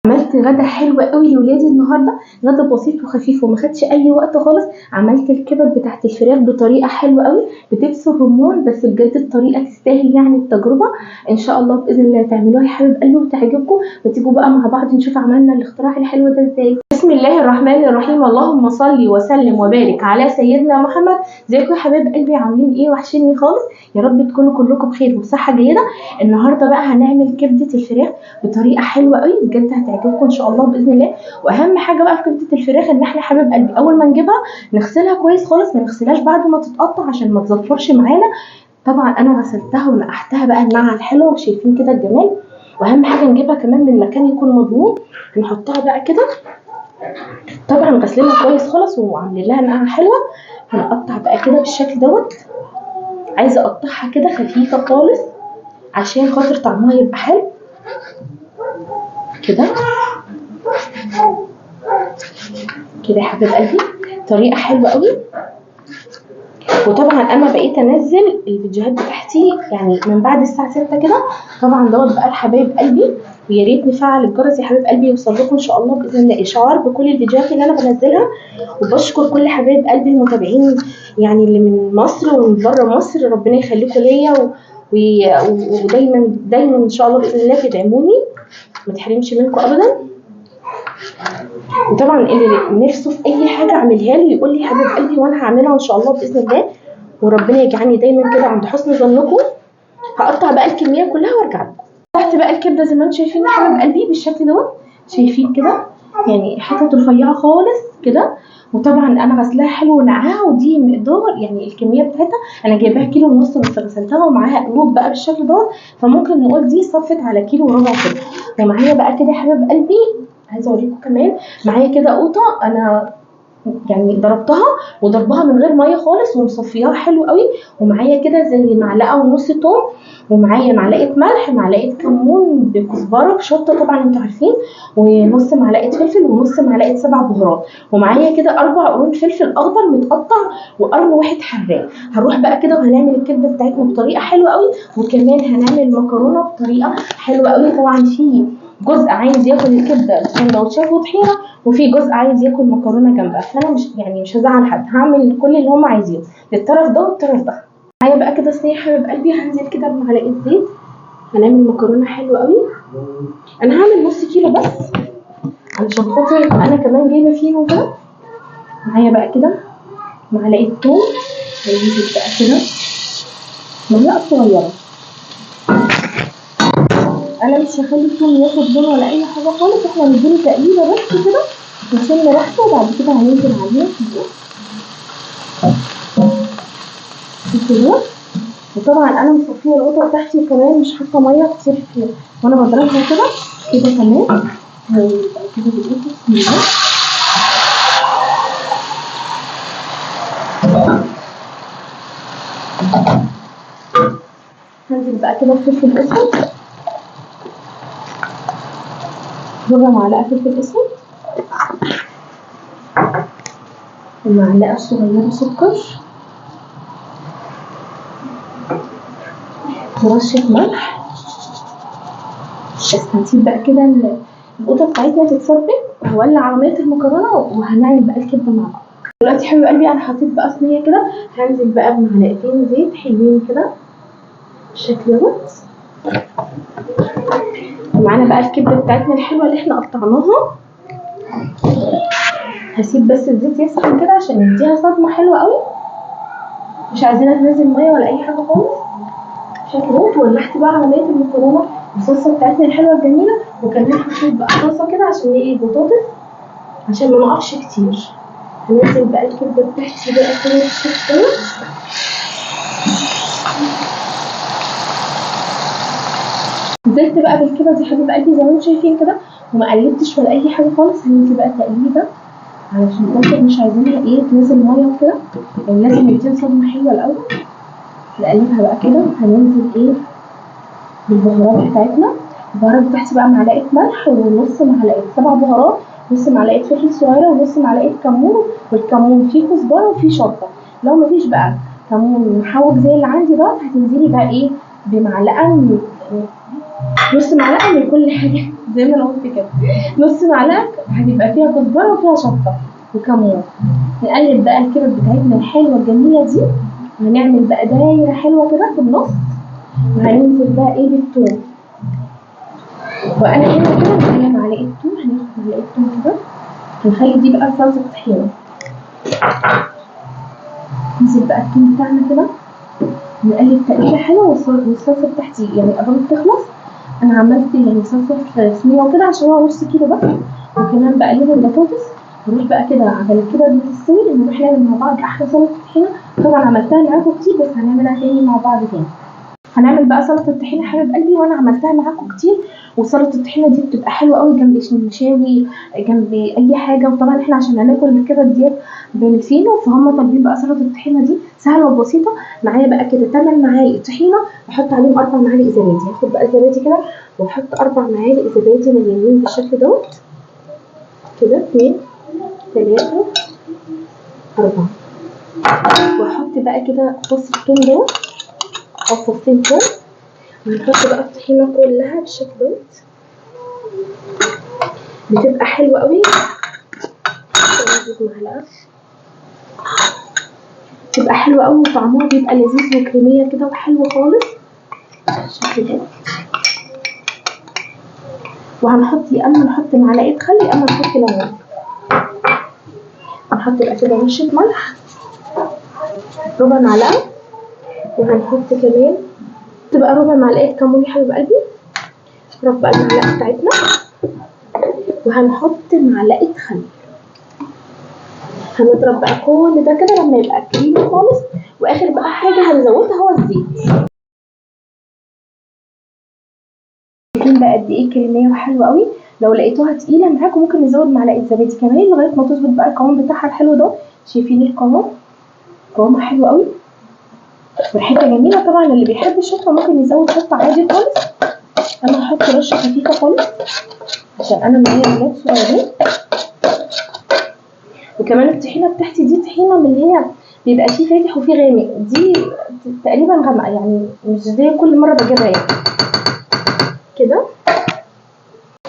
عملت غدا حلوة قوي لولادي النهارده، غدا بسيط وخفيف وما خدش اي وقت خالص. عملت الكبد بتاعت الفراخ بطريقه حلوه قوي بدبس الرمان، بس بجد الطريقه تستاهل يعني التجربه. ان شاء الله باذن الله تعملوها يا حبيب قلبي وتعجبكم، وتيجوا بقى مع بعض نشوف عملنا الاختراع الحلو ده ازاي. بسم الله الرحمن الرحيم، اللهم صل وسلم وبارك على سيدنا محمد. ازيكم يا حبايب قلبي، عاملين ايه؟ وحشني خالص، يا رب تكونوا كلكم بخير وبصحه جيده. النهارده بقى هنعمل كبده الفراخ بطريقه حلوه قوي، بجد هتعجبكم ان شاء الله باذن الله. واهم حاجه بقى في كبده الفراخ ان احنا حبايب قلبي اول ما نجيبها نغسلها كويس خالص، ما نغسلهاش بعد ما تتقطع عشان ما تزفرش معانا. طبعا انا غسلتها ونقعتها بقى النقعه الحلوه، وشايفين كده الجمال. واهم حاجه نجيبها كمان من مكان يكون مضمون. نحطها بقى كده، طبعا غسلينها كويس خالص وعاملين لها نقعه حلوه. هنقطع بقى كده بالشكل دوت. عايزه اقطعها كده خفيفه خالص عشان خاطر طعمها يبقى حلو كده كده يا حبيب قلبي، طريقه حلوه قوي. وطبعا انا بقيت انزل الفيديوهات بتاعتي يعني من بعد الساعه 6 كده، طبعا دوت بقى لحبايب قلبي. ويا ريت نفعل الجرس يا حبيب قلبي يوصل لكم ان شاء الله باذن الله اشعار بكل الفيديوهات اللي انا بنزلها. وبشكر كل حبايب قلبي المتابعين يعني اللي من مصر ومن بره مصر، ربنا يخليكم ليا ودايما دايما ان شاء الله باذن الله تدعموني، ما تحرمش منكم ابدا. وطبعا اللي نفسه في اي حاجه اعملها له يقول لي حبيب قلبي وانا هعملها ان شاء الله باذن الله، وربنا يجعلني دايما كده عند حسن ظنكم. هقطع بقى الكميه كلها وارجع لكم. قطعت بقى الكبده زي ما انتم شايفين يا حبيب قلبي بالشكل دوت، شايفين كده يعني حتت رفيعه خالص كده. وطبعا انا غسلاها حلو ونقعها، ودي مقدار يعني الكميه بتاعتها انا جايباها كيلو ونص، بس غسلتها ومعاها قلوب بقى بالشكل دوت، فممكن نقول دي صفت على كيلو وربع كده. ومعايا بقى كده يا حبيب قلبي، عايزه اوريكم كمان معايا كده قوطه انا يعني ضربتها وضربها من غير ميه خالص ومصفياها حلو قوي. ومعايا كده زي معلقه ونص توم، ومعايا معلقه ملح، معلقه كمون بكزبره بشطه طبعا انتوا عارفين، ونص معلقه فلفل، ونص معلقه سبع بهارات. ومعايا كده 4 قرون فلفل اخضر متقطع، وقرن واحد حراق. هنروح بقى كده وهنعمل الكبده بتاعتنا بطريقه حلوه قوي، وكمان هنعمل مكرونه بطريقه حلوه قوي. طبعا في جزء عايز ياكل الكبده سندوتشات وطحينه، وفي جزء عايز ياكل مكرونه جنبها، فانا مش هزعل حد، هعمل كل اللي هم عايزينه للطرف ده والطرف ده. معايا بقى كده صينيه حبيب قلبي، هنزل كده بمعلقه زيت. هنعمل مكرونه حلوه قوي. انا هعمل نص كيلو بس علشان خاطر انا كمان جايبه فيهم كده. معايا بقى كده معلقه توم، هنزل بقى كده معلقه صغيره. انا مش هخلي التوم ياخد لون ولا اي حاجه خالص، احنا هنديله تقليبه بس كده نشم ريحته، وبعد كده هننزل عليه كده. وطبعا انا مصفيه القطه بتاعتي، وكمان مش حاطه ميه كتير فيها وانا بضربها كده كده كمان. كده بالقطه بسم الله. هنزل بقى كده بفلفل اسود، ربع معلقه فلفل اسود، ومعلقه صغيره سكر، ورشه ملح. بس هنسيب بقى كده القطه بتاعتنا تتسبك، هولع عمليه المكرونه وهنعمل بقى الكبده مع بعض. دلوقتي يا حبيب قلبي انا حطيت بقى صينيه كده، هنزل بقى بمعلقتين زيت حلوين كده بالشكل دوت. ومعانا بقى الكبده بتاعتنا الحلوه اللي احنا قطعناها. هسيب بس الزيت يسخن كده عشان يديها صدمه حلوه قوي، مش عايزينها تنزل ميه ولا اي حاجه خالص بالشكل دوت. ولحت بقى عمليه المكرونه الصلصه بتاعتنا الحلوه الجميله، وكمان حطيت بقى طاسه كده عشان ايه البطاطس عشان ما نقفش كتير. هننزل بقى الكبده بتاعتي بقى كده بالشكل دوت. نزلت بقى بالكبده دي حبيب قلبي زي ما انتم شايفين كده، وما قلبتش ولا اي حاجه خالص. هننزل بقى تقليبه علشان خاطر مش عايزينها ايه تنزل ميه وكده، يعني لازم يديها صدمه حلوه الاول. نقلبها بقى كده، وهننزل ايه بالبهارات بتاعتنا. البهارات بتاعتي بقى معلقه ملح، ونص معلقه سبع بهارات، نص معلقه فلفل صغيره، ونص معلقه كمون. والكمون فيه كزبره وفيه شطه. لو مفيش بقى كمون محوج زي اللي عندي ده، هتنزلي بقى ايه بمعلقه نص معلقه من كل حاجه زي ما انا قلت كده. نص معلقه هتبقى فيها كزبره وفيها شطه وكمون. نقلب بقى الكبد بتاعتنا الحلوه الجميله دي، وهنعمل بقى دايره حلوه كده في النص، وهننزل بقى ايه بالثوم. وانا هنا كده معايا معلقه ثوم، هناخد معلقه ثوم كده، هنخلي دي بقى صلصه طحينه. ننزل بقى الثوم بتاعنا كده، نقلب تقليبه حلوه، والصلصه بتاعتي يعني قربت تخلص. انا عملت يعني صلصه في صينيه وكده عشان هو نص كيلو بس، وكمان بقلب البطاطس. نروح بقى كده على كده بتستوي، نروح نعمل مع بعض احلى سلطه طحينه. طبعا عملتها معاكم كتير بس هنعملها تاني مع بعض تاني. هنعمل بقى سلطه الطحينه حبيب قلبي، وانا عملتها معاكم كتير. وسلطه الطحينه دي بتبقى حلوه قوي جنب المشاوي، جنب اي حاجه. وطبعا احنا عشان هناكل الكبد ديت بالفينو، فهم طالبين بقى سلطه الطحينه دي سهله وبسيطه. معايا بقى كده 8 معالق طحينه، احط عليهم 4 معالق زبادي. هاخد بقى الزبادي كده واحط 4 معالق زبادي مليانين بالشكل دوت كده، 2 3 4. واحط بقى كده فص الثوم دوت او فصين ثوم، ونحط بقى الطحينه كلها بالشكل دوت. بتبقى حلوه قوي. معلقه بتبقى حلوه قوي، وطعمها بيبقى لذيذ وكريميه كده وحلو خالص بالشكل ده. وهنحط يا اما نحط معلقه خل يا اما نحط ليمون. هنحط بقى كده رشه ملح، ربع معلقه، وهنحط كمان تبقى ربع معلقه كمون يا حبيب قلبي. نضرب بقى المعلقه بتاعتنا، وهنحط معلقه خل. هنضرب بقى كل ده كده لما يبقى كريمي خالص. واخر بقى حاجه هنزودها هو الزيت. شايفين بقى قد ايه كريميه وحلوه قوي. لو لقيتوها تقيله معاكم ممكن نزود معلقه زبادي كمان لغايه ما تظبط بقى القوام بتاعها الحلو ده. شايفين القوام؟ قوامها حلو قوي وريحتها جميله. طبعا اللي بيحب الشطه ممكن يزود شطه عادي خالص. انا هحط رشه خفيفه خالص عشان انا معايا ولاد صغيرين. وكمان الطحينه بتاعتي دي طحينه من اللي هي بيبقى فيه فاتح وفيه غامق، دي تقريبا غامقه يعني مش زي كل مره بجيبها يعني كده.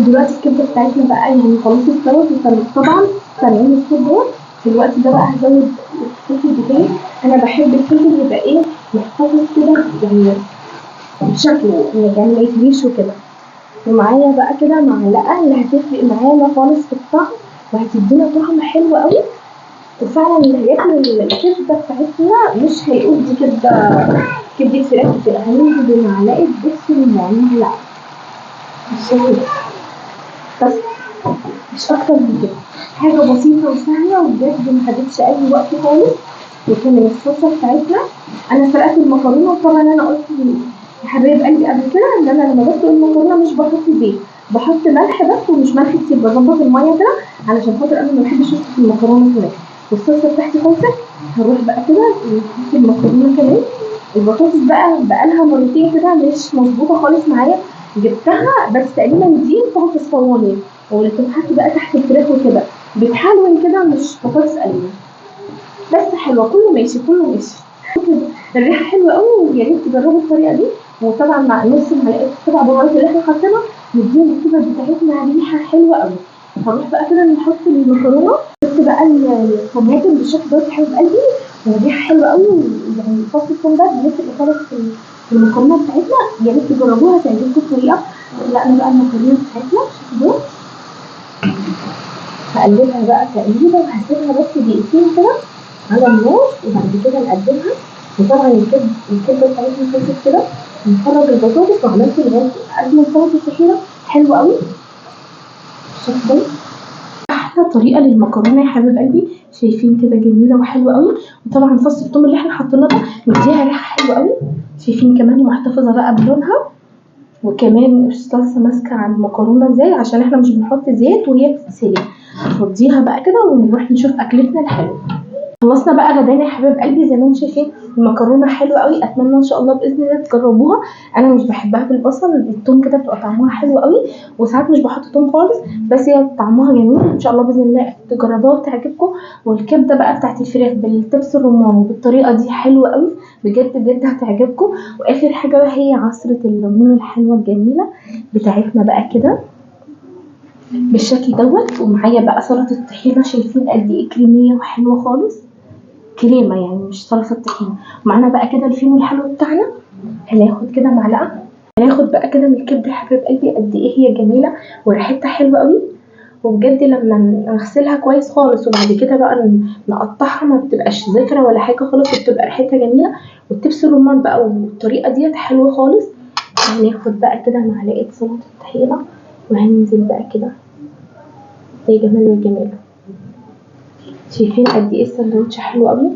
دلوقتي الكبده بتاعتنا بقى يعني خلاص استوت. طبعا سامعين الصوت ده؟ في الوقت ده بقى هزود الفلفل بتاعي. انا بحب الفلفل يبقى ايه محتفظ كده يعني بشكله، يعني ما يتهريش وكده. ومعايا بقى كده معلقه اللي هتفرق معانا خالص في الطعم وهتدينا طعم حلو قوي. وفعلا اللي هياكل الكبده بتاعتنا مش هيقول دي كبده فراخ كده. هننزل بمعلقه دبس معلقه بالشكل ده بس، مش اكتر من كده. حاجه بسيطه وسهله وبجد ما خدتش اي وقت خالص. وكمان الصلصه بتاعتنا انا سلقت المكرونه. وطبعا انا قلت يا حبايب قلبي قبل كده ان انا لما بسلق المكرونه مش بحط زيت، بحط ملح بس ومش ملح كتير، بظبط الميه كده علشان خاطر انا ما بحبش اشطف المكرونه كمان. والصلصه بتاعتي خلصت. هنروح بقى كده نحط المكرونه كمان. البطاطس بقى لها مرتين كده مش مظبوطه خالص معايا، جبتها بس تقريبا دي بطاطس صواني واللي بتتحط بقى تحت الفراخ وكده بتحلون كده، مش بطاطس قليله بس حلوه. كله ماشي كله ماشي. الريحه حلوه قوي ويا ريت تجربوا الطريقه دي. وطبعا مع نص معلقه سبع بهارات اللي احنا حاطينها نديهم الكبد بتاعتنا ريحه حلوه قوي. هنروح بقى كده نحط المكرونه، نحط بقى الطماطم بالشكل ده حبيب قلبي وريحه حلوه قوي. يعني فص الثوم ده بيفرق خالص في المكرونه بتاعتنا. يا ريت تجربوها تعجبكم الطريقه. سلقنا بقى المكرونه بتاعتنا كده، هقلبها بقى تقليبه وهسيبها بس دقيقتين كده على النار وبعد كده نقدمها. وطبعا الكبده بتاعتنا خلصت كده. نخرج البطاطس وعملت لغايه اجمل سلطه طحينه حلوه قوي بالشكل ده. احلى طريقه للمكرونه يا حبيب قلبي. شايفين كده جميله وحلوه قوي. وطبعا فص الثوم اللي احنا حاطينه ده مديها ريحه حلوه قوي. شايفين كمان محتفظه بقى بلونها. وكمان الصلصه ماسكه على المكرونه ازاي عشان احنا مش بنحط زيت وهي بتتسلق. نفضيها بقى كده ونروح نشوف اكلتنا الحلوه. خلصنا بقى غدانا يا حبايب قلبي. زي ما انتم شايفين المكرونه حلوه قوي، اتمنى ان شاء الله باذن الله تجربوها. انا مش بحبها بالبصل، الثوم كده بتبقى طعمها حلو قوي، وساعات مش بحط ثوم خالص، بس هي طعمها جميل. ان شاء الله باذن الله تجربوها وتعجبكم. والكبده بقى بتاعت الفراخ بالدبس الرمان وبالطريقه دي حلوه قوي، بجد بجد هتعجبكم. واخر حاجه بقى هي عصره الليمون الحلوه الجميله بتاعتنا بقى كده بالشكل دوت. ومعايا بقى سلطه الطحينه، شايفين قد ايه كريميه وحلوه خالص، كريمه يعني مش سلطه طحينه. ومعانا بقى كده الفينو الحلو بتاعنا، هناخد كده معلقه. هناخد بقى كده من الكبده يا حبيب قلبي، قد ايه هي جميله وريحتها حلوه قوي. وبجد لما نغسلها كويس خالص وبعد كده بقى نقطعها ما بتبقاش زفره ولا حاجه خالص، وبتبقى ريحتها جميله. والتبس الرمان بقى والطريقه ديت حلوه خالص. هناخد بقى كده معلقه سلطه طحينه، وهننزل بقى كده زي جمال والجمال. شايفين قد ايه الساندوتش حلو قوي.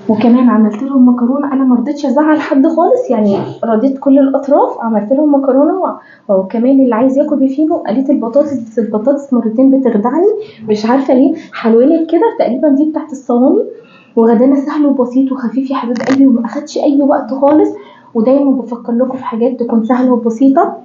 وكمان عملت لهم مكرونه، انا ما رضيتش ازعل حد خالص يعني، رضيت كل الاطراف. عملت لهم مكرونه وكمان اللي عايز ياكل بفينو. قليت البطاطس، بس البطاطس مرتين بتخدعني، مش عارفه ليه حلوين كده. تقريبا دي بتاعت الصواني. وغدانا سهل وبسيط وخفيف يا حبيب قلبي، وما اخدش اي وقت خالص. ودايما بفكر لكم في حاجات تكون سهله وبسيطه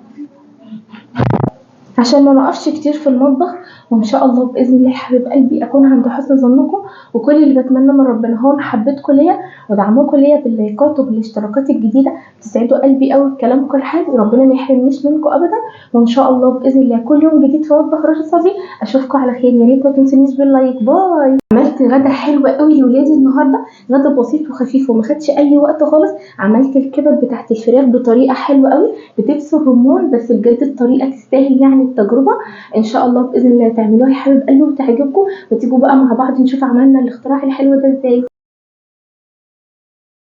عشان ما نقفش كتير في المطبخ. وان شاء الله باذن الله يا حبيب قلبي اكون عند حسن ظنكم. وكل اللي بتمنى من ربنا هو محبتكم ليا ودعمكم ليا باللايكات وبالاشتراكات الجديده، تسعدوا قلبي قوي بكلامكم الحلو، وربنا ما يحرمنيش منكم ابدا. وان شاء الله باذن الله كل يوم جديد في مطبخ رشا صبري. اشوفكم على خير، يا ريت ما تنسونيش باللايك. باي. عملت غدا حلو قوي لولادي النهارده، غدا بسيط وخفيف وما خدش اي وقت خالص. عملت الكبد بتاعت الفراخ بطريقه حلوه قوي بدبس الرمان، بس بجد الطريقه تستاهل يعني التجربه. ان شاء الله باذن الله تعملوها يا حبيب قلبي وتعجبكم، وتيجوا بقى مع بعض نشوف عملنا الاختراع الحلو ده ازاي.